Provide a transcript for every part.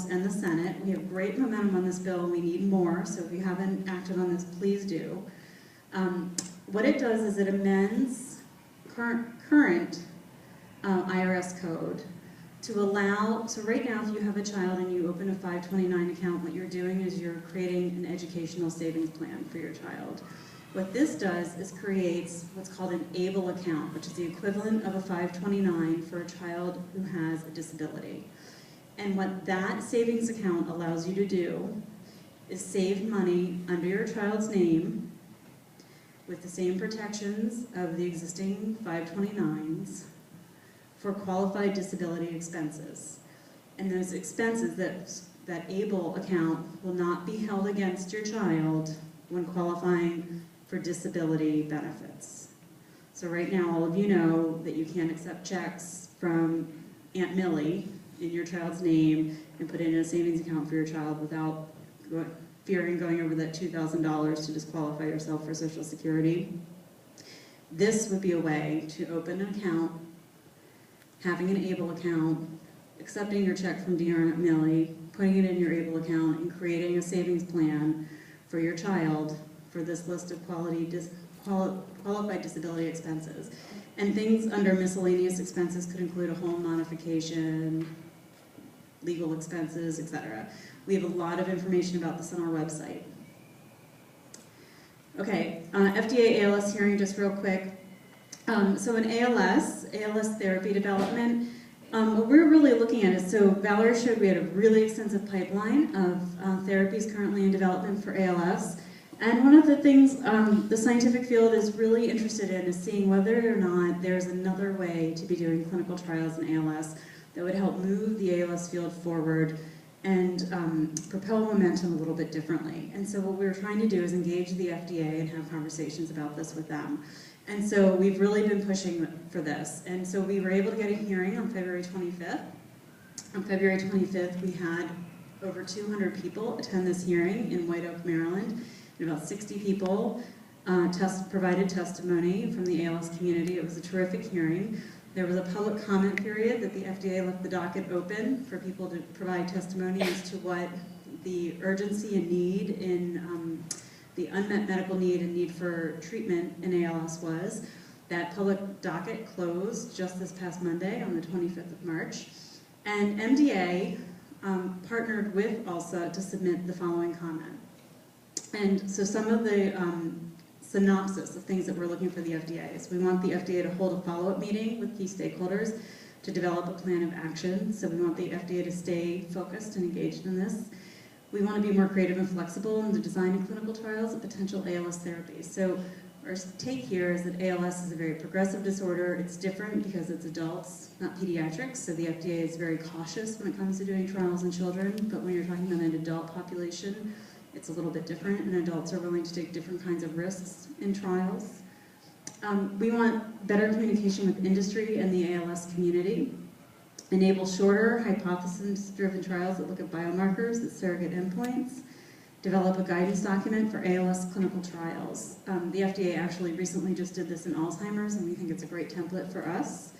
and the Senate. We have great momentum on this bill, and we need more, so if you haven't acted on this, please do. What it does is it amends current IRS code to allow, so right now if you have a child and you open a 529 account, what you're doing is you're creating an educational savings plan for your child. What this does is creates what's called an ABLE account, which is the equivalent of a 529 for a child who has a disability. And what that savings account allows you to do is save money under your child's name with the same protections of the existing 529s for qualified disability expenses. And those expenses, that ABLE account will not be held against your child when qualifying for disability benefits. So right now, all of you know that you can't accept checks from Aunt Millie in your child's name and put it in a savings account for your child without fearing going over that $2,000 to disqualify yourself for Social Security. This would be a way to open an account, having an ABLE account, accepting your check from dear Aunt Millie, putting it in your ABLE account, and creating a savings plan for your child for this list of qualified disability expenses. And things under miscellaneous expenses could include a home modification, legal expenses, etc. We have a lot of information about this on our website. Okay, FDA ALS hearing just real quick. So in ALS therapy development, what we're really looking at is, so Valerie showed we had a really extensive pipeline of therapies currently in development for ALS. And one of the things the scientific field is really interested in is seeing whether or not there's another way to be doing clinical trials in ALS that would help move the ALS field forward and propel momentum a little bit differently. And so what we're trying to do is engage the FDA and have conversations about this with them. And so we've really been pushing for this. And so we were able to get a hearing on February 25th. On February 25th, we had over 200 people attend this hearing in White Oak, Maryland. And about 60 people provided testimony from the ALS community. It was a terrific hearing. There was a public comment period that the FDA left the docket open for people to provide testimony as to what the urgency and need in the unmet medical need and need for treatment in ALS was. That public docket closed just this past Monday on the 25th of March. And MDA partnered with ALSA to submit the following comment. And so some of the synopsis of things that we're looking for the FDA is we want the FDA to hold a follow-up meeting with key stakeholders to develop a plan of action. So we want the FDA to stay focused and engaged in this. We want to be more creative and flexible in the design of clinical trials of potential ALS therapies. So our take here is that ALS is a very progressive disorder. It's different because it's adults, not pediatrics. So the FDA is very cautious when it comes to doing trials in children. But when you're talking about an adult population, it's a little bit different, and adults are willing to take different kinds of risks in trials. We want better communication with industry and the ALS community, enable shorter hypothesis-driven trials that look at biomarkers, at surrogate endpoints, develop a guidance document for ALS clinical trials. The FDA actually recently just did this in Alzheimer's, and we think it's a great template for us.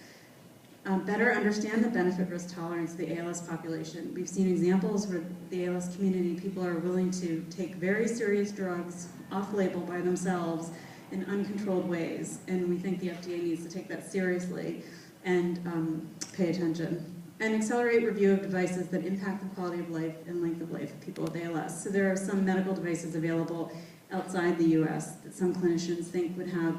Better understand the benefit-risk tolerance of the ALS population. We've seen examples where the ALS community, people are willing to take very serious drugs off-label by themselves in uncontrolled ways, and we think the FDA needs to take that seriously and pay attention. And accelerate review of devices that impact the quality of life and length of life of people with ALS. So there are some medical devices available outside the US that some clinicians think would have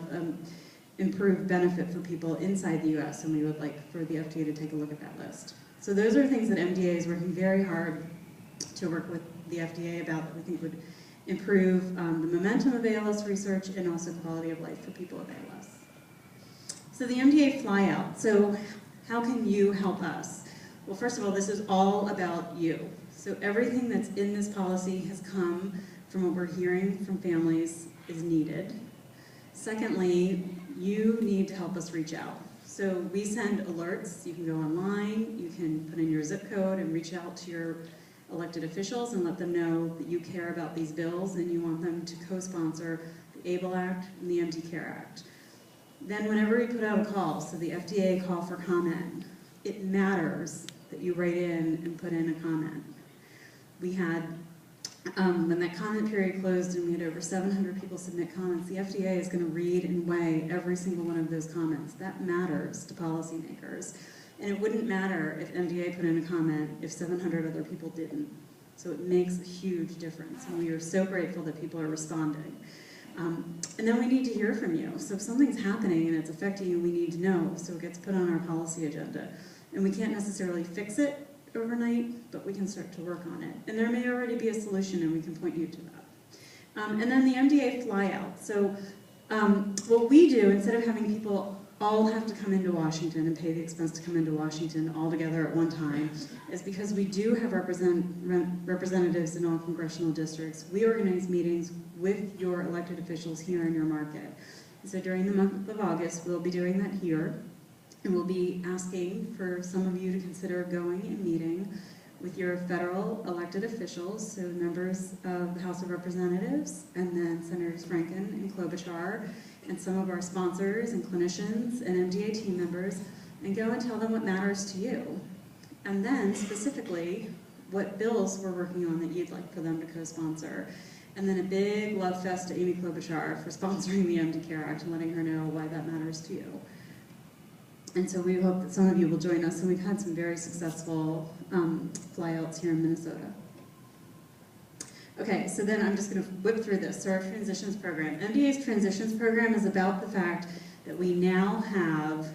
improved benefit for people inside the US, and we would like for the FDA to take a look at that list. So those are things that MDA is working very hard to work with the FDA about that we think would improve the momentum of ALS research and also quality of life for people with ALS. So the MDA flyout. So how can you help us? Well, first of all, this is all about you. So everything that's in this policy has come from what we're hearing from families is needed. Secondly, you need to help us reach out. So we send alerts. You can go online, you can put in your zip code and reach out to your elected officials and let them know that you care about these bills and you want them to co-sponsor the ABLE Act and the MD Care Act. Then whenever we put out a call, so the FDA call for comment, it matters that you write in and put in a comment. we had, when that comment period closed and we had over 700 people submit comments, the FDA is going to read and weigh every single one of those comments. That matters to policymakers. And it wouldn't matter if MDA put in a comment if 700 other people didn't. So it makes a huge difference, and we are so grateful that people are responding. And then we need to hear from you. So if something's happening and it's affecting you, we need to know, so it gets put on our policy agenda. And we can't necessarily fix it overnight, but we can start to work on it. And there may already be a solution, and we can point you to that. And then the MDA flyout. So what we do, instead of having people all have to come into Washington and pay the expense to come into Washington all together at one time, is because we do have representatives in all congressional districts. We organize meetings with your elected officials here in your market. And so during the month of August, we'll be doing that here, and we'll be asking for some of you to consider going and meeting with your federal elected officials, so members of the House of Representatives, and then Senators Franken and Klobuchar, and some of our sponsors and clinicians and MDA team members, and go and tell them what matters to you. And then, specifically, what bills we're working on that you'd like for them to co-sponsor. And then a big love fest to Amy Klobuchar for sponsoring the MD Care Act and letting her know why that matters to you. And so we hope that some of you will join us, and we've had some very successful flyouts here in Minnesota. Okay, so then I'm just going to whip through this. So our transitions program. MDA's transitions program is about the fact that we now have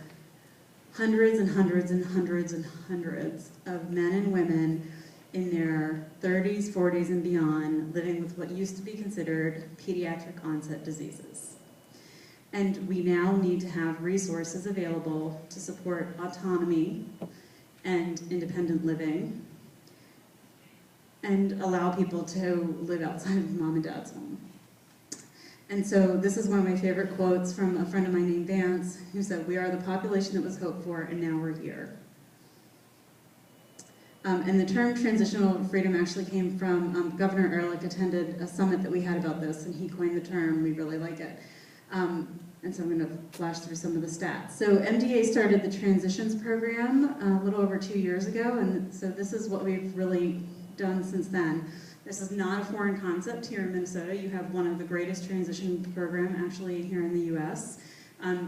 hundreds and hundreds and hundreds and hundreds of men and women in their 30s, 40s, and beyond living with what used to be considered pediatric onset diseases. And we now need to have resources available to support autonomy and independent living, and allow people to live outside of mom and dad's home. And so this is one of my favorite quotes from a friend of mine named Vance, who said, "We are the population that was hoped for, and now we're here." And the term transitional freedom actually came from Governor Ehrlich attended a summit that we had about this, and he coined the term. We really like it. And so I'm going to flash through some of the stats. So MDA started the transitions program a little over 2 years ago, and so this is what we've really done since then. This is not a foreign concept here in Minnesota. You have one of the greatest transition program actually here in the US.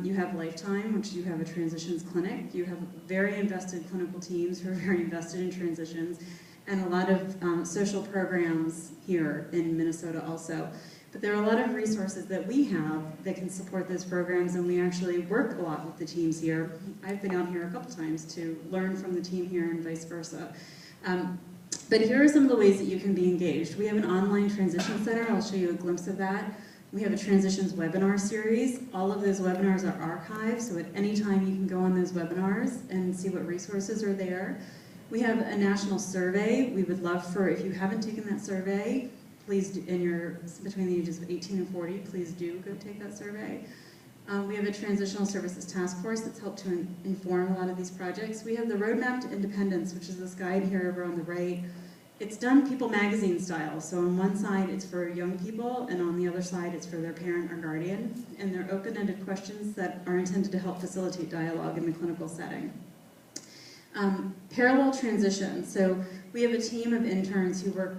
You have Lifetime, which you have a transitions clinic. You have very invested clinical teams who are very invested in transitions, and a lot of social programs here in Minnesota also. But there are a lot of resources that we have that can support those programs, and we actually work a lot with the teams here. I've been out here a couple times to learn from the team here and vice versa. But here are some of the ways that you can be engaged. We have an online transition center. I'll show you a glimpse of that. We have a transitions webinar series. All of those webinars are archived, so at any time you can go on those webinars and see what resources are there. We have a national survey. We would love for, if you haven't taken that survey, please do, and you're between the ages of 18 and 40, please do go take that survey. We have a transitional services task force that's helped to inform a lot of these projects. We have the Roadmap to Independence, which is this guide here over on the right. It's done People magazine style, so on one side it's for young people, and on the other side it's for their parent or guardian, and they're open-ended questions that are intended to help facilitate dialogue in the clinical setting. Parallel transition. So we have a team of interns who work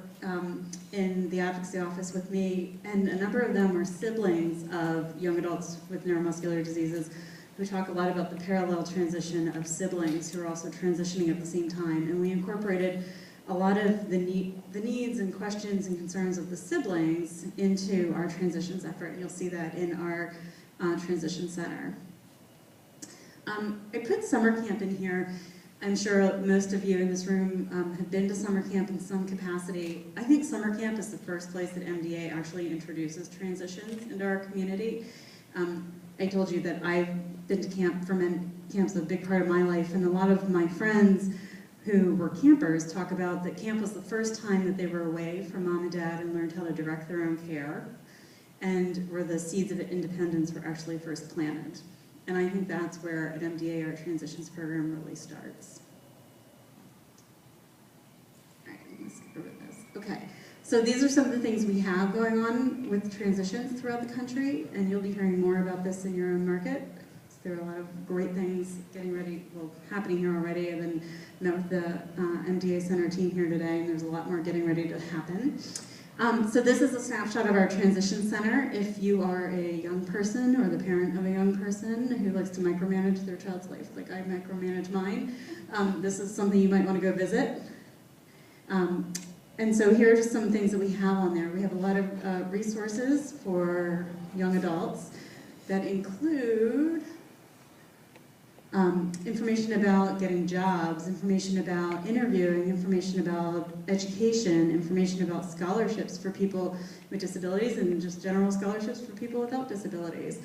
in the advocacy office with me, and a number of them are siblings of young adults with neuromuscular diseases who talk a lot about the parallel transition of siblings who are also transitioning at the same time. And we incorporated a lot of the needs and questions and concerns of the siblings into our transitions effort, and you'll see that in our transition center. I put summer camp in here. I'm sure most of you in this room have been to summer camp in some capacity. I think summer camp is the first place that MDA actually introduces transitions into our community. I told you that I've been to camp's a big part of my life, and a lot of my friends who were campers talk about that camp was the first time that they were away from mom and dad and learned how to direct their own care, and where the seeds of independence were actually first planted. And I think that's where at MDA our transitions program really starts. All right, I'm gonna skip over this. Okay, so these are some of the things we have going on with transitions throughout the country, and you'll be hearing more about this in your own market. So There are a lot of great things happening here already. I've been met with the MDA Center team here today, and there's a lot more getting ready to happen. So this is a snapshot of our transition center. If you are a young person or the parent of a young person who likes to micromanage their child's life, like I micromanage mine, this is something you might want to go visit. And so here are just some things that we have on there. We have a lot of resources for young adults that include information about getting jobs, information about interviewing, information about education, information about scholarships for people with disabilities, and just general scholarships for people without disabilities.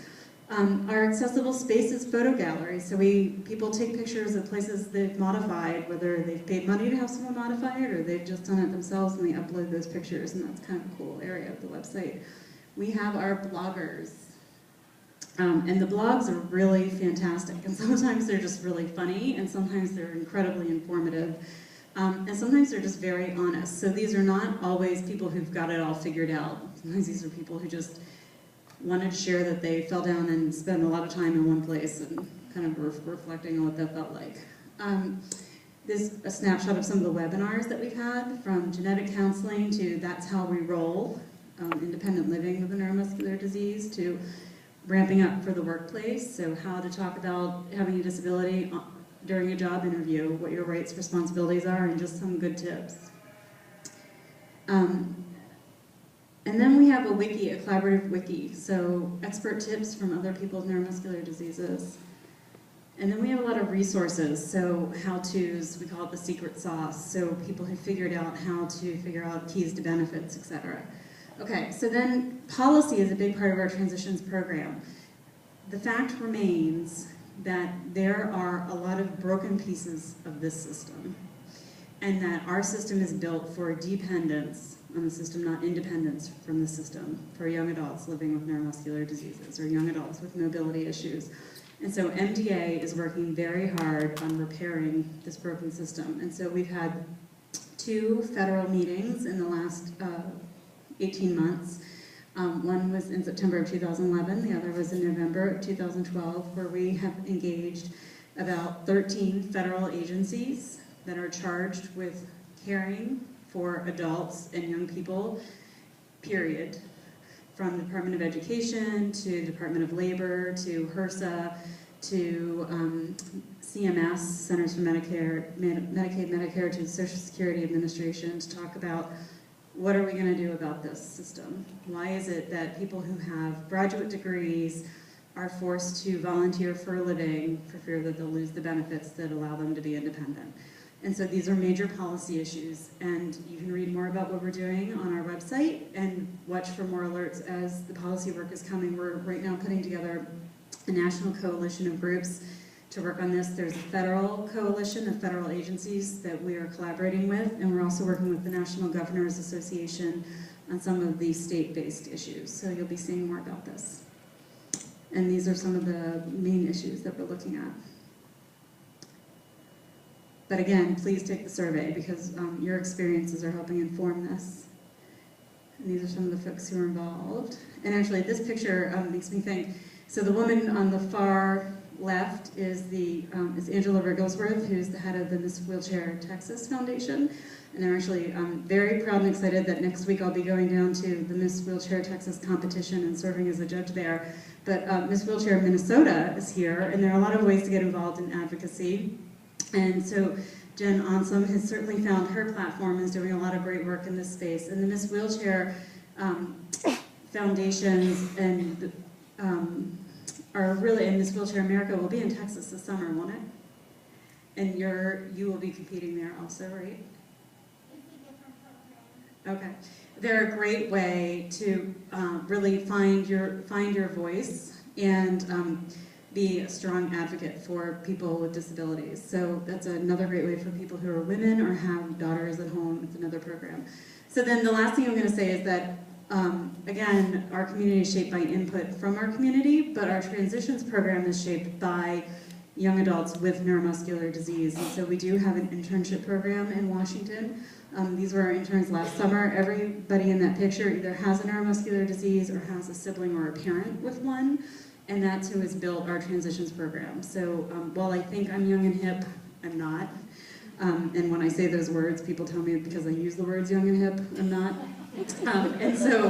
Our accessible spaces photo gallery, so people take pictures of places they've modified, whether they've paid money to have someone modify it or they've just done it themselves, and they upload those pictures, and that's kind of a cool area of the website. We have our bloggers. And the blogs are really fantastic, and sometimes they're just really funny, and sometimes they're incredibly informative, and sometimes they're just very honest. So these are not always people who've got it all figured out. Sometimes these are people who just wanted to share that they fell down and spent a lot of time in one place and kind of reflecting on what that felt like. This is a snapshot of some of the webinars that we've had, from genetic counseling to That's How We Roll, independent living with a neuromuscular disease, to ramping up for the workplace, so how to talk about having a disability during a job interview, what your rights, responsibilities are, and just some good tips. And then we have a wiki, a collaborative wiki, so expert tips from other people's neuromuscular diseases. And then we have a lot of resources, so how-tos, we call it the secret sauce, so people who figured out how to figure out keys to benefits, etc. Okay, so then policy is a big part of our transitions program. The fact remains that there are a lot of broken pieces of this system, and that our system is built for dependence on the system, not independence from the system, for young adults living with neuromuscular diseases or young adults with mobility issues. And so MDA is working very hard on repairing this broken system. And so we've had 2 federal meetings in the last 18 months. One was in September of 2011, the other was in November of 2012, where we have engaged about 13 federal agencies that are charged with caring for adults and young people, period. From the Department of Education to Department of Labor to HRSA to CMS, Centers for Medicaid, Medicare, to the Social Security Administration, to talk about what are we going to do about this system? Why is it that people who have graduate degrees are forced to volunteer for a living for fear that they'll lose the benefits that allow them to be independent? And so these are major policy issues, and you can read more about what we're doing on our website and watch for more alerts as the policy work is coming. We're right now putting together a national coalition of groups to work on this. There's a federal coalition of federal agencies that we are collaborating with, and we're also working with the National Governors Association on some of the state-based issues. So you'll be seeing more about this. And these are some of the main issues that we're looking at. But again, please take the survey, because your experiences are helping inform this. And these are some of the folks who are involved. And actually, this picture makes me think, so the woman on the far left is Angela Rigglesworth, who's the head of the Miss Wheelchair Texas Foundation. And I'm actually very proud and excited that next week I'll be going down to the Miss Wheelchair Texas competition and serving as a judge there. But Miss Wheelchair Minnesota is here, and there are a lot of ways to get involved in advocacy. And so Jen Onsom has certainly found her platform and is doing a lot of great work in this space. And the Miss Wheelchair foundations and are really, and Miss Wheelchair America will be in Texas this summer, won't it? And you will be competing there also, right? Okay. They're a great way to really find your voice and be a strong advocate for people with disabilities. So that's another great way for people who are women or have daughters at home. It's another program. So then the last thing I'm going to say is that, again, our community is shaped by input from our community, but our transitions program is shaped by young adults with neuromuscular disease. And so we do have an internship program in Washington. These were our interns last summer. Everybody in that picture either has a neuromuscular disease or has a sibling or a parent with one. and that's who has built our transitions program. So while I think I'm young and hip, I'm not. And when I say those words, people tell me because I use the words young and hip, I'm not. And so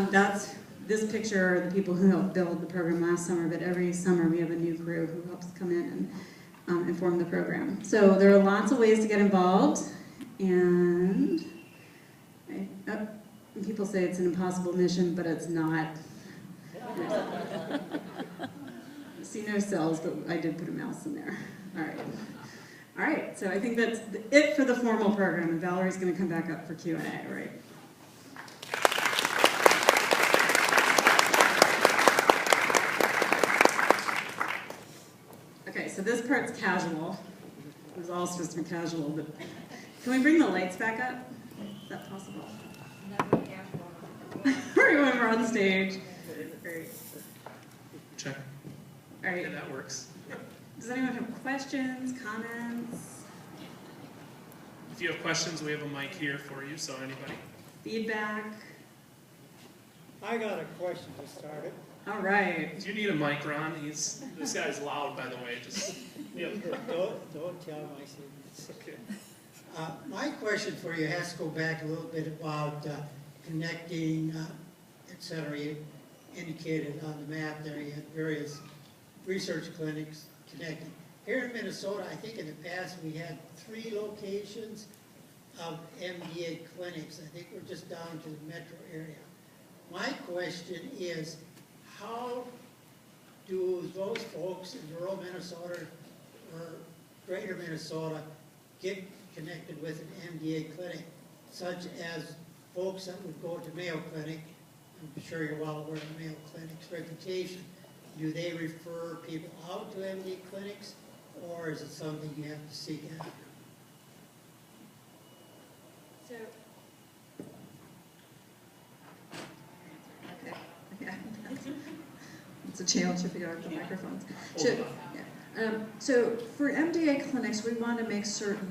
that's this picture are the people who helped build the program last summer, but every summer we have a new crew who helps come in and inform the program. So there are lots of ways to get involved, and people say it's an impossible mission, but it's not. See no cells, but I did put a mouse in there. All right. All right, so I think that's it for the formal program, and Valerie's going to come back up for Q&A, right? Okay, so this part's casual. It was all supposed to be casual, but can we bring the lights back up? Is that possible? Everyone, we're on stage. Great. Check. All right. Yeah, that works. Does anyone have questions, comments? If you have questions, we have a mic here for you, so anybody. Feedback? I got a question to start it. All right. Do you need a mic, Ron? This guy's loud, by the way. Just Don't tell him I said this. okay. My question for you has to go back a little bit about connecting, et cetera. You indicated on the map there you had various research clinics connected. Here in Minnesota, I think in the past we had 3 locations of MDA clinics. I think we're just down to the metro area. My question is, how do those folks in rural Minnesota or greater Minnesota get connected with an MDA clinic, such as folks that would go to Mayo Clinic? I'm sure you're well aware of Mayo Clinic's reputation. Do they refer people out to MD clinics, or is it something you have to seek after? So, okay. Yeah. It's a challenge to figure out the microphones. So for MDA clinics, we want to make certain